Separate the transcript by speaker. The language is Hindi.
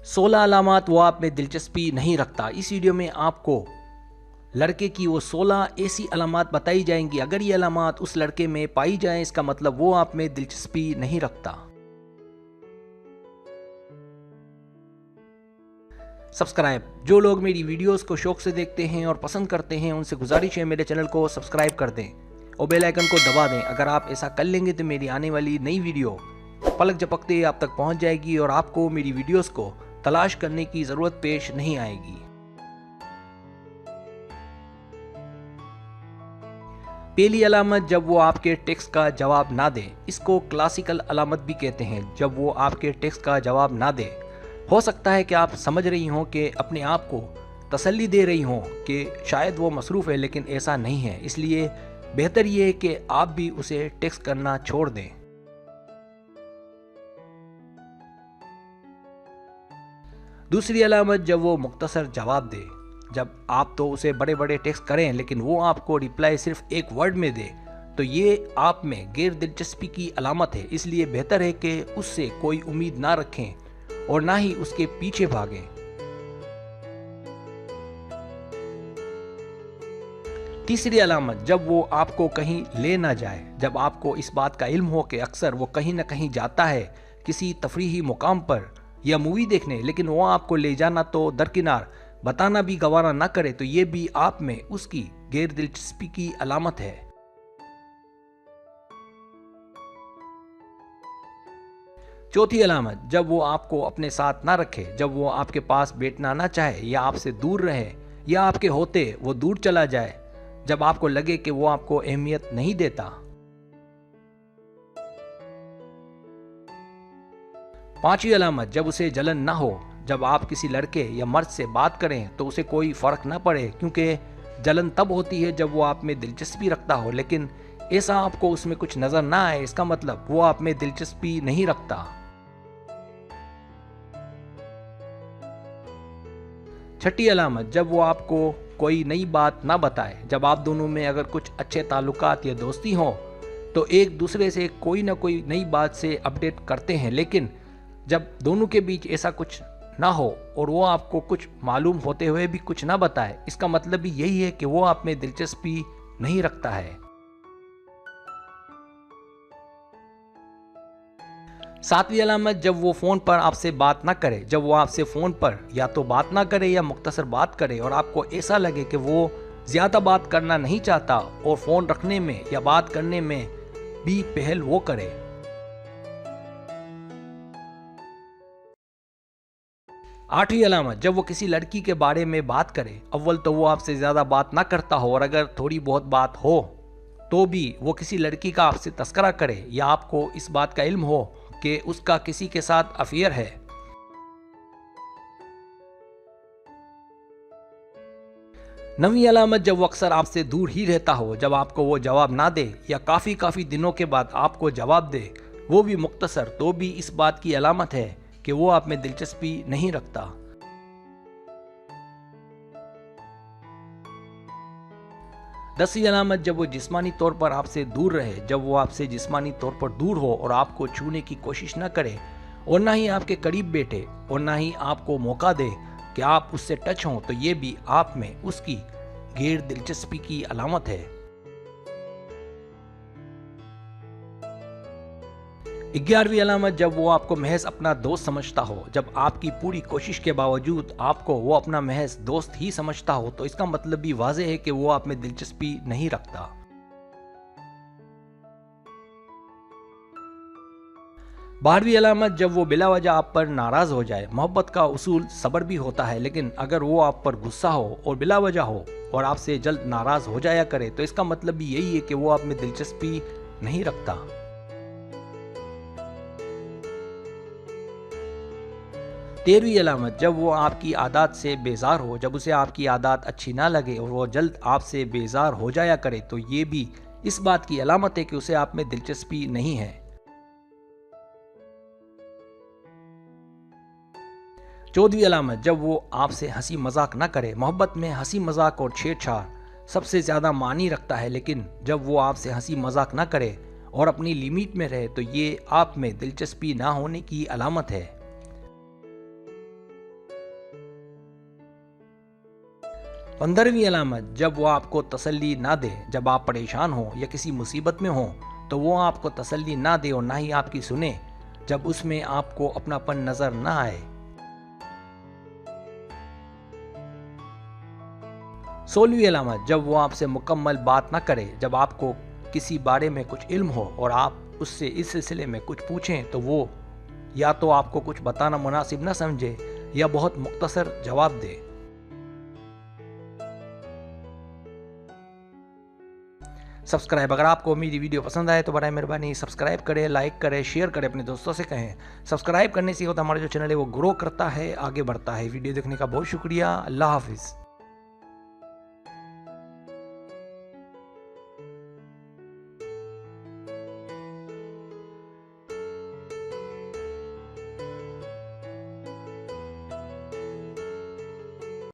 Speaker 1: 16 अलामात वो आप में दिलचस्पी नहीं रखता। इस वीडियो में आपको लड़के की वो 16 ऐसी अलामात बताई जाएंगी, अगर ये अलामात उस लड़के में पाई जाएं इसका मतलब वो आप में दिलचस्पी नहीं रखता। सब्सक्राइब, जो लोग मेरी वीडियोस को शौक से देखते हैं और पसंद करते हैं उनसे गुजारिश है मेरे चैनल को सब्सक्राइब कर दें और बेल आइकन को दबा दें। अगर आप ऐसा कर लेंगे तो मेरी आने वाली नई वीडियो पलक झपकते आप तक पहुंच जाएगी और आपको मेरी वीडियोस को तलाश करने की जरूरत पेश नहीं आएगी। पहली अलामत, जब वो आपके टेक्स्ट का जवाब ना दे। इसको क्लासिकल अलामत भी कहते हैं। जब वो आपके टेक्स्ट का जवाब ना दे, हो सकता है कि आप समझ रही हों कि अपने आप को तसल्ली दे रही हों कि शायद वो मसरूफ़ है, लेकिन ऐसा नहीं है। इसलिए बेहतर ये है कि आप भी उसे टेक्स्ट करना छोड़ दें। दूसरी अलामत, जब वो मुख्तसर जवाब दे। जब आप तो उसे बड़े बड़े टेक्स्ट करें लेकिन वो आपको रिप्लाई सिर्फ एक वर्ड में दे, तो ये आप में गैर दिलचस्पी की अलामत है। इसलिए बेहतर है कि उससे कोई उम्मीद ना रखें और ना ही उसके पीछे भागें। तीसरी अलामत, जब वो आपको कहीं ले ना जाए। जब आपको इस बात का इल्म हो कि अक्सर वो कहीं ना कहीं जाता है, किसी तफरीही मुकाम पर या मूवी देखने, लेकिन वो आपको ले जाना तो दरकिनार बताना भी गवारा ना करे, तो ये भी आप में उसकी गैर दिलचस्पी की अलामत है। चौथी अलामत, जब वो आपको अपने साथ ना रखे। जब वो आपके पास बैठना ना चाहे या आपसे दूर रहे या आपके होते वो दूर चला जाए। जब आपको लगे कि वो आपको अहमियत नहीं देता। पांचवी अलामत, जब उसे जलन ना हो। जब आप किसी लड़के या मर्द से बात करें तो उसे कोई फर्क ना पड़े, क्योंकि जलन तब होती है जब वो आप में दिलचस्पी रखता हो, लेकिन ऐसा आपको उसमें कुछ नजर ना आए, इसका मतलब वो आप में दिलचस्पी नहीं रखता। छठी अलामत, जब वो आपको कोई नई बात ना बताए। जब आप दोनों में अगर कुछ अच्छे ताल्लुकात या दोस्ती हो तो एक दूसरे से कोई ना कोई नई बात से अपडेट करते हैं, लेकिन जब दोनों के बीच ऐसा कुछ ना हो और वो आपको कुछ मालूम होते हुए भी कुछ ना बताए, इसका मतलब भी यही है कि वो आप में दिलचस्पी नहीं रखता है। सातवीं अलामत, जब वो फोन पर आपसे बात ना करे। जब वो आपसे फोन पर या तो बात ना करे या मुख्तसर बात करे और आपको ऐसा लगे कि वो ज्यादा बात करना नहीं चाहता और फोन रखने में या बात करने में भी पहल वो करे। आठवीं अलामत, जब वो किसी लड़की के बारे में बात करे। अव्वल तो वो आपसे ज्यादा बात ना करता हो और अगर थोड़ी बहुत बात हो तो भी वो किसी लड़की का आपसे तस्करा करे या आपको इस बात का इल्म हो कि उसका किसी के साथ अफेयर है। नवीं अलामत, जब वो अक्सर आपसे दूर ही रहता हो। जब आपको वो जवाब ना दे या काफी दिनों के बाद आपको जवाब दे, वो भी मुख्तसर, तो भी इस बात की अलामत है कि वो आप में दिलचस्पी नहीं रखता। 10वीं अलामत, जब वो जिस्मानी तौर पर आपसे दूर रहे। जब वो आपसे जिस्मानी तौर पर दूर हो और आपको छूने की कोशिश न करे और ना ही आपके करीब बैठे और ना ही आपको मौका दे कि आप उससे टच हों, तो ये भी आप में उसकी गैर दिलचस्पी की अलामत है। 11वीं अलामत, जब वो आपको महज अपना दोस्त समझता हो। जब आपकी पूरी कोशिश के बावजूद आपको वो अपना महज दोस्त ही समझता हो, तो इसका मतलब भी वाज़ेह है कि वो आप में दिलचस्पी नहीं रखता। 12वीं अलामत, जब वो बिला वजह आप पर नाराज हो जाए। मोहब्बत का उसूल सब्र भी होता है, लेकिन अगर वो आप पर गुस्सा हो और बिला वजह हो और आपसे जल्द नाराज हो जाया करे, तो इसका मतलब भी यही है कि वो आप में दिलचस्पी नहीं रखता। 13वीं अलामत, जब वो आपकी आदत से बेजार हो। जब उसे आपकी आदत अच्छी ना लगे और वो जल्द आपसे बेजार हो जाया करे, तो ये भी इस बात की अलामत है कि उसे आप में दिलचस्पी नहीं है। 14वीं अलामत, जब वो आपसे हंसी मजाक ना करे। मोहब्बत में हंसी मजाक और छेड़छाड़ सबसे ज़्यादा मानी रखता है, लेकिन जब वो आपसे हंसी मजाक ना करे और अपनी लिमिट में रहे, तो ये आप में दिलचस्पी ना होने की अलामत है। 15वीं अलामत, जब वो आपको तसल्ली ना दे। जब आप परेशान हो या किसी मुसीबत में हो तो वो आपको तसल्ली ना दे और ना ही आपकी सुने जब उसमें आपको अपनापन नज़र ना आए। 16वीं अलामत, जब वो आपसे मुकम्मल बात ना करे। जब आपको किसी बारे में कुछ इल्म हो और आप उससे इस सिलसिले में कुछ पूछें तो वो या तो आपको कुछ बताना मुनासिब ना समझे या बहुत मुख्तसर जवाब दे। सब्सक्राइब, अगर आपको मेरी वीडियो पसंद आए तो बराए मेहरबानी सब्सक्राइब करें, लाइक करें, शेयर करें, अपने दोस्तों से कहें। सब्सक्राइब करने से होता हमारा जो चैनल है वो ग्रो करता है, आगे बढ़ता है। वीडियो देखने का बहुत शुक्रिया। अल्लाह हाफिज़।